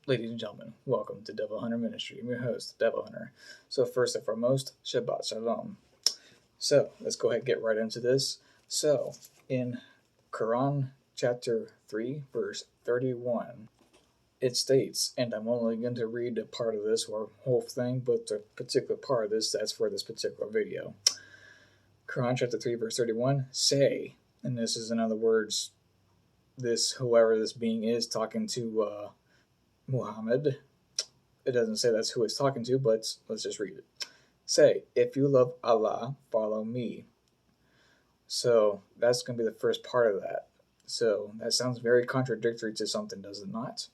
Ladies and gentlemen, welcome to Devil Hunter Ministry. I'm your host, Devil Hunter. So, first and foremost, Shabbat Shalom. So, let's go ahead and get right into this. So, in Quran chapter 3, verse 31, it states, and I'm only going to read a part of this or whole thing, but the particular part of this that's for this particular video. Quran chapter 3, verse 31, say, and this is in other words, whoever this being is talking to Muhammad. It doesn't say that's who it's talking to, but let's just read it. Say, if you love Allah, follow me. So that's going to be the first part of that. So that sounds very contradictory to something, does it not?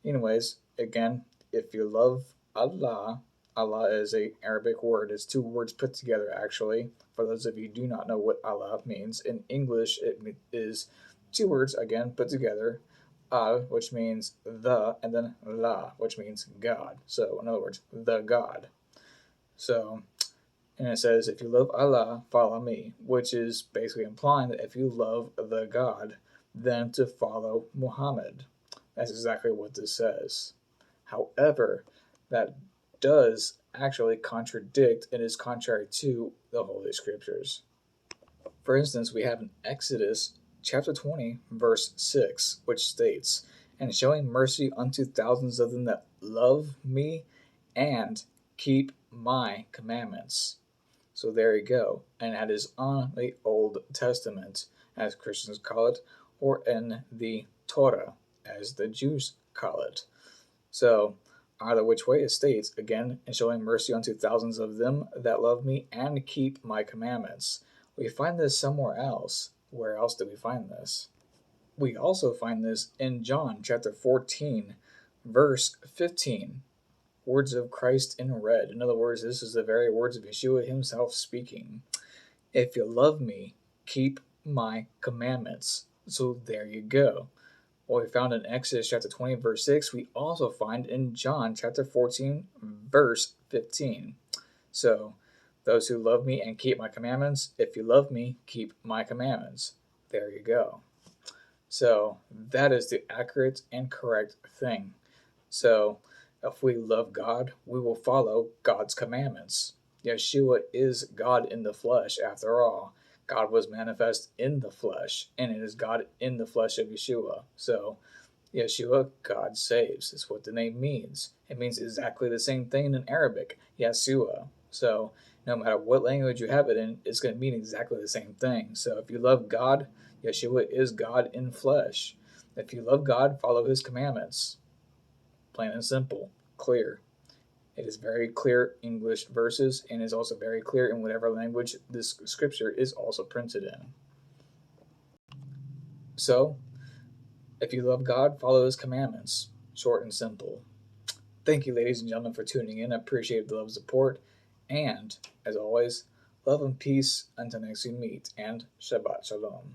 Anyways, again, if you love Allah, Allah is a Arabic word. It's two words put together, actually. For those of you who do not know what Allah means, in English it is two words, again, put together. Al, which means the, and then La, which means God. So, in other words, the God. So, and it says, if you love Allah, follow me, which is basically implying that if you love the God, then to follow Muhammad. That's exactly what this says. However, that does actually contradict and is contrary to the Holy Scriptures. For instance, we have in Exodus chapter 20, verse 6, which states, and showing mercy unto thousands of them that love me and keep my commandments. So there you go. And that is on the Old Testament, as Christians call it, or in the Torah, as the Jews call it. So, either which way it states, again, and showing mercy unto thousands of them that love me and keep my commandments. We find this somewhere else. Where else do we find this? We also find this in John chapter 14, verse 15. Words of Christ in red. In other words, this is the very words of Yeshua himself speaking. If you love me, keep my commandments. So there you go. What we found in Exodus chapter 20, verse 6, we also find in John chapter 14, verse 15. So, those who love me and keep my commandments, if you love me, keep my commandments. There you go. So, that is the accurate and correct thing. So, if we love God, we will follow God's commandments. Yeshua is God in the flesh, after all. God was manifest in the flesh, and it is God in the flesh of Yeshua. So, Yeshua, God saves, is what the name means. It means exactly the same thing in Arabic, Yeshua. So, no matter what language you have it in, it's going to mean exactly the same thing. So, if you love God, Yeshua is God in flesh. If you love God, follow his commandments. Plain and simple, clear. It is very clear English verses and is also very clear in whatever language this scripture is also printed in. So, if you love God, follow his commandments. Short and simple. Thank you, ladies and gentlemen, for tuning in. I appreciate the love and support. And, as always, love and peace until next we meet. And Shabbat Shalom.